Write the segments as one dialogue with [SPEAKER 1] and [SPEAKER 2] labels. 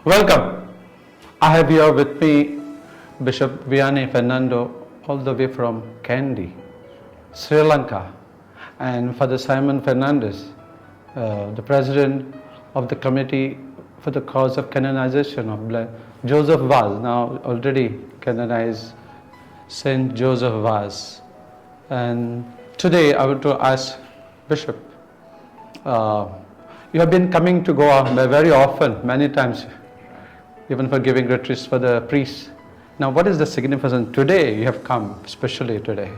[SPEAKER 1] Welcome. I have here with me Bishop Vianney Fernando, all the way from Kandy, Sri Lanka, and Father Simon Fernandez, the president of the committee for the cause of canonization of Joseph Vaz, now already canonized Saint Joseph Vaz. And today I want to ask Bishop, you have been coming to Goa very often, many times, even for giving retreats for the priests. Now, what is the significance today? You have come, especially today.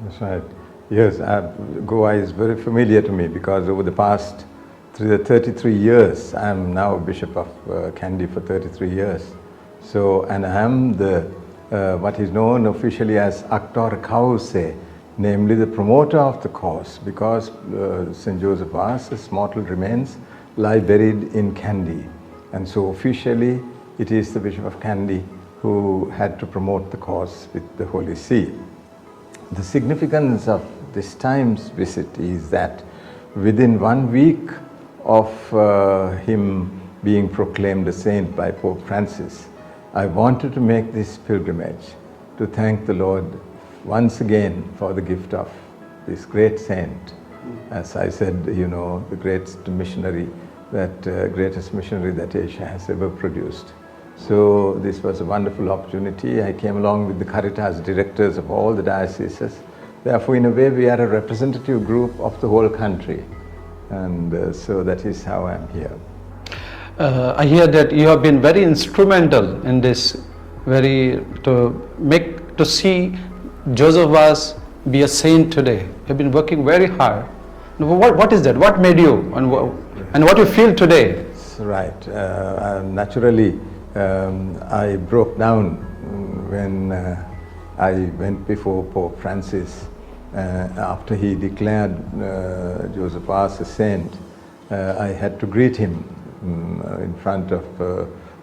[SPEAKER 2] That's right. Yes, Goa is very familiar to me because over the past 33 years, I am now Bishop of Kandy for 33 years. So, and I am the what is known officially as Actor Cause, namely the promoter of the cause, because St. Joseph Vaz's mortal remains lie buried in Kandy. And so officially, it is the Bishop of Kandy who had to promote the cause with the Holy See. The significance of this time's visit is that within 1 week of him being proclaimed a saint by Pope Francis, I wanted to make this pilgrimage to thank the Lord once again for the gift of this great saint. As I said, you know, the greatest missionary that Asia has ever produced. So this was a wonderful opportunity. I came along with the Caritas directors of all the dioceses. Therefore, in a way, we are a representative group of the whole country. And so that is how I am here.
[SPEAKER 1] I hear that you have been very instrumental in this, to see Joseph Vaz be a saint today. You have been working very hard. What is that? What made you and what you feel today?
[SPEAKER 2] Right. Naturally, I broke down when I went before Pope Francis after he declared Joseph Vaz a saint. I had to greet him in front of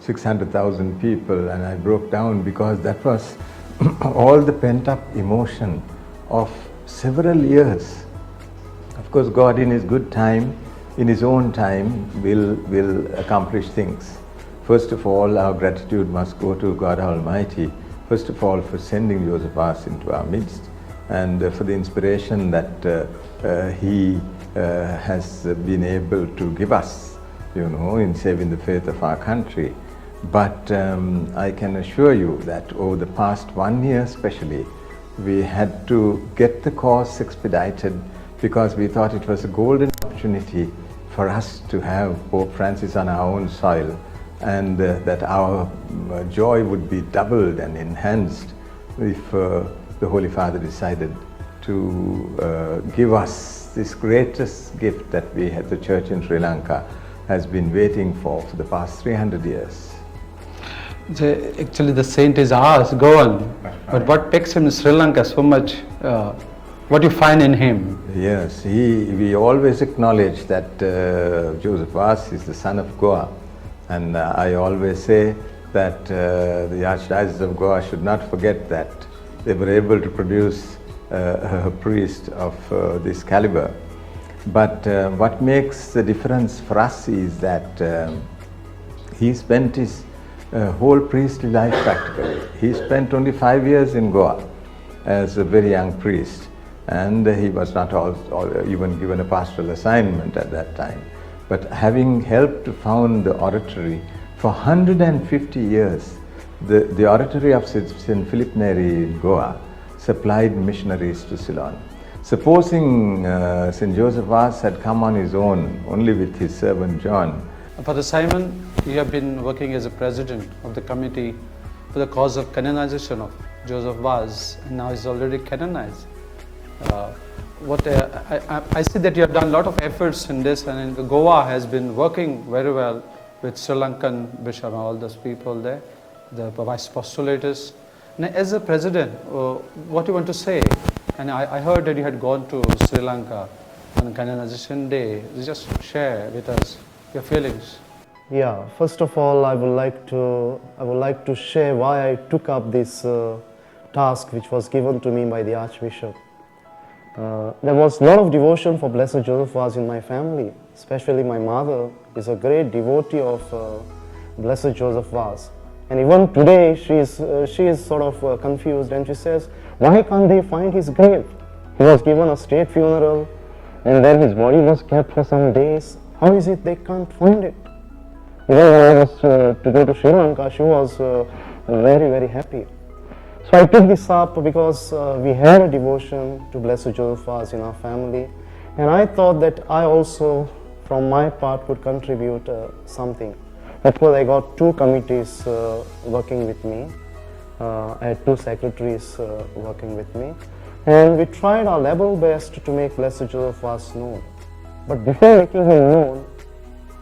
[SPEAKER 2] 600,000 people, and I broke down because that was all the pent-up emotion of several years. Of course, God in His good time, in His own time, will accomplish things. First of all, our gratitude must go to God Almighty, first of all for sending Joseph Vaz into our midst, and for the inspiration that he has been able to give us, you know, in saving the faith of our country. But I can assure you that over the past 1 year especially, we had to get the cause expedited because we thought it was a golden opportunity for us to have Pope Francis on our own soil, and that our joy would be doubled and enhanced if the Holy Father decided to give us this greatest gift that we had, the Church in Sri Lanka has been waiting for the past 300 years.
[SPEAKER 1] Actually, the saint is ours, Goan. But what makes him in Sri Lanka so much? What you find in him?
[SPEAKER 2] Yes, we always acknowledge that Joseph Vaz is the son of Goa. And I always say that the Archdiocese of Goa should not forget that they were able to produce a priest of this caliber. But what makes the difference for us is that he spent his whole priestly life practically. He spent only 5 years in Goa as a very young priest, and he was not even given a pastoral assignment at that time. But having helped to found the oratory for 150 years, the oratory of St. Philip Neri in Goa supplied missionaries to Ceylon. Supposing St. Joseph Vaz had come on his own, only with his servant John.
[SPEAKER 1] Father Simon, you have been working as a president of the committee for the cause of canonization of Joseph Vaz, and now he's already canonized. I see that you have done a lot of efforts in this, and Goa has been working very well with Sri Lankan bishop and all those people there, the vice postulators. Now, as a president, what do you want to say? And I heard that you had gone to Sri Lanka on canonization day. Just share with us your feelings.
[SPEAKER 3] Yeah, first of all, I would like to share why I took up this task which was given to me by the Archbishop. There was a lot of devotion for Blessed Joseph Vaz in my family, especially my mother is a great devotee of Blessed Joseph was. And even today she is sort of confused, and she says, why can't they find his grave? He was given a state funeral and then his body was kept for some days. How is it they can't find it? Even when I was to go to Sri Lanka, she was very, very happy. So I took this up because we had a devotion to Blessed Joseph was in our family, and I thought that I also, from my part, could contribute something. Of course, I got 2 committees working with me. I had 2 secretaries working with me, and we tried our level best to make Blessed Joseph was known. But before making him known,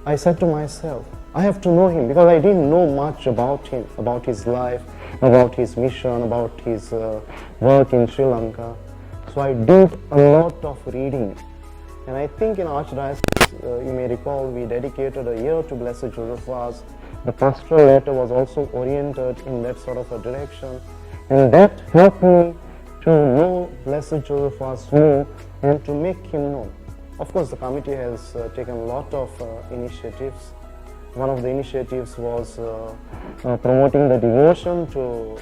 [SPEAKER 3] I said to myself, I have to know him, because I didn't know much about him, about his life, about his mission, about his work in Sri Lanka. So I did a lot of reading. And I think in Archdiocese, you may recall, we dedicated a year to Blessed Joseph was. The pastoral letter was also oriented in that sort of a direction. And that helped me to know Blessed Joseph was more and to make him known. Of course, the committee has taken a lot of initiatives. One of the initiatives was promoting the devotion to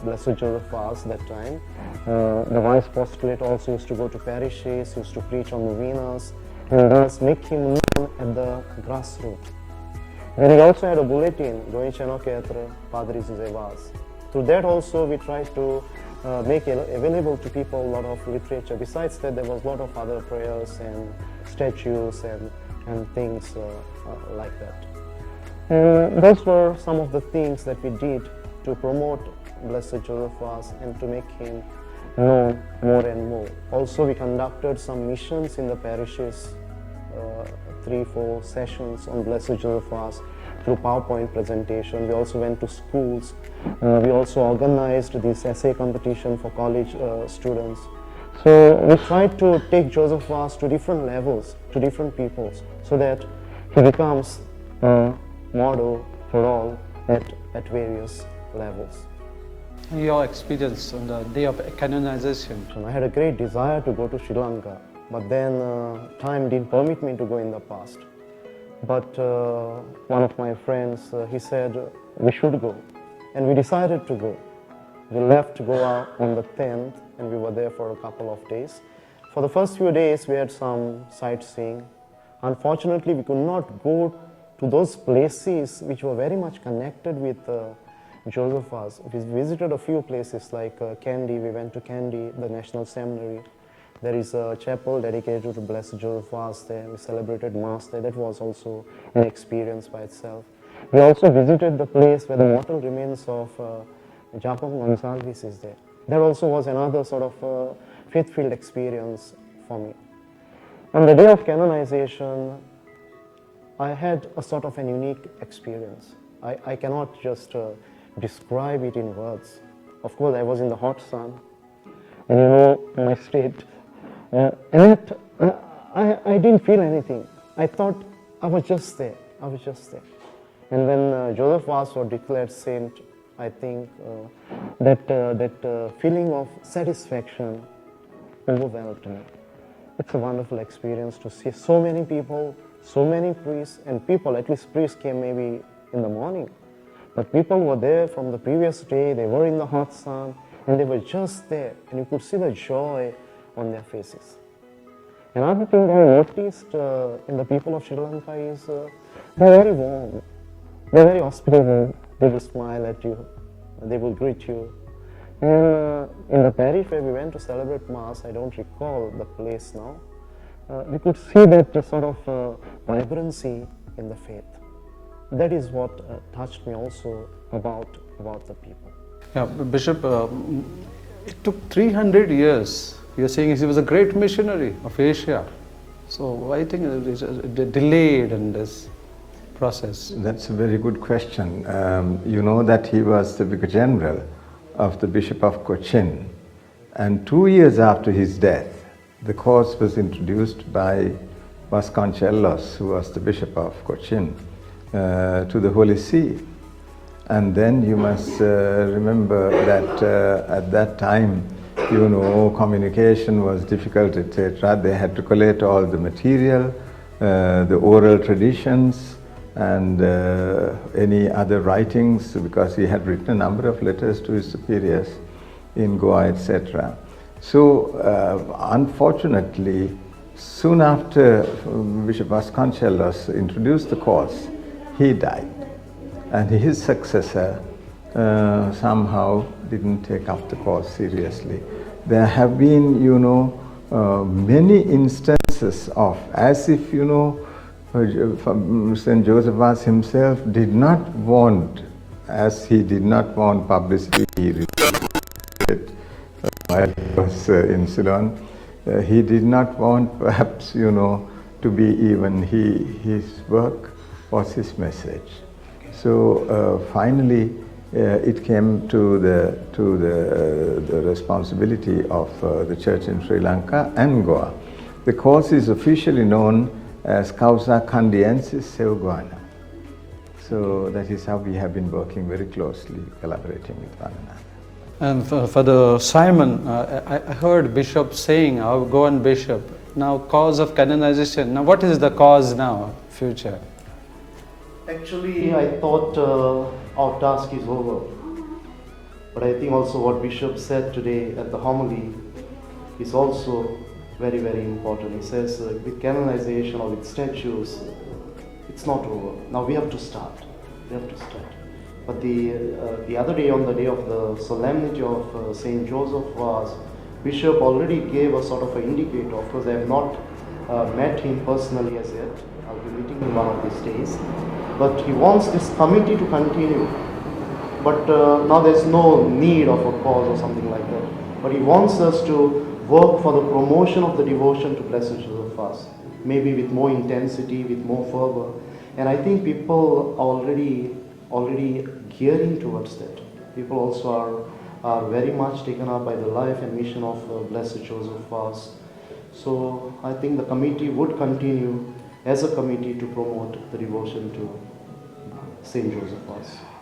[SPEAKER 3] Blessed Joseph was that time. The vice postulate also used to go to parishes, used to preach on novenas, and thus make him known at the grassroots. Then we also had a bulletin, Goinchano Ketra, Padri Zuzevas. Through that also we tried to make available to people a lot of literature. Besides that, there was a lot of other prayers and statues and things like that. Those were some of the things that we did to promote Blessed Joseph was and to make him known more and more. Also, we conducted some missions in the parishes, 3-4 sessions on Blessed Joseph was through PowerPoint presentation. We also went to schools. We also organized this essay competition for college students. So we tried to take Joseph was to different levels, to different peoples, so that he becomes a model for all at various levels.
[SPEAKER 1] Your experience on the day of canonization.
[SPEAKER 3] I had a great desire to go to Sri Lanka, but then time didn't permit me to go in the past. But one of my friends, he said we should go, and we decided to go. We left Goa on the 10th, and we were there for a couple of days. For the first few days, we had some sightseeing. Unfortunately, we could not go to those places which were very much connected with Joseph was. We visited a few places like Kandy. We went to Kandy, the National Seminary. There is a chapel dedicated to Blessed Joseph was there. We celebrated Mass there. That was also an experience by itself. We also visited the place where the mortal remains of Japam Gonsalves is there. That also was another sort of faith-filled experience for me. On the day of canonization, I had a sort of an unique experience. I cannot just describe it in words. Of course, I was in the hot sun, and you know my state. And yet, I didn't feel anything. I thought I was just there. I was just there. And when Joseph was declared saint, I think that feeling of satisfaction overwhelmed me. It's a wonderful experience to see so many people, so many priests, and people, at least priests came maybe in the morning. But people were there from the previous day, they were in the hot sun, and they were just there, and you could see the joy on their faces. Another thing that I noticed in the people of Sri Lanka is they're very warm, they're very hospitable, they will smile at you, they will greet you. And in the parish where we went to celebrate Mass, I don't recall the place now, we could see that sort of vibrancy in the faith. That is what touched me also about the people.
[SPEAKER 1] Yeah, Bishop, it took 300 years. You're saying he was a great missionary of Asia. So I think it is delayed in this process.
[SPEAKER 2] That's a very good question. You know that he was the Vicar General of the Bishop of Cochin, and 2 years after his death, the course was introduced by Vasconcelos, who was the Bishop of Cochin, to the Holy See. And then you must remember that at that time, you know, communication was difficult, etc. They had to collate all the material, the oral traditions, and any other writings, because he had written a number of letters to his superiors in Goa, etc. So unfortunately, soon after Bishop Vasconcelos introduced the course, he died, and his successor somehow didn't take up the cause seriously. There have been, many instances of, as if, St. Josephus himself did not want, as he did not want publicity, he refused while he was in Ceylon. He did not want, perhaps, to be even his work was his message. So finally, it came to the responsibility of the church in Sri Lanka and Goa. The course is officially known as Causa Candiensis Seuguana. So that is how we have been working very closely, collaborating with one another.
[SPEAKER 1] And for the Simon, I heard Bishop saying, our Goan Bishop, now cause of canonization. Now what is the cause now, future?
[SPEAKER 3] Actually, I thought our task is over. But I think also what Bishop said today at the homily is also very, very important. He says with canonization or with statues, it's not over. Now we have to start. We have to start. But the other day, on the day of the solemnity of Saint Joseph, was Bishop already gave a sort of an indicator. Of course, I have not met him personally as yet. I'll be meeting him one of these days. But he wants this committee to continue. But now there's no need of a cause or something like that. But he wants us to work for the promotion of the devotion to Blessed Josephus, maybe with more intensity, with more fervor. And I think people are already gearing towards that. People also are very much taken up by the life and mission of Blessed Josephus. So I think the committee would continue as a committee to promote the devotion to Saint Josephus.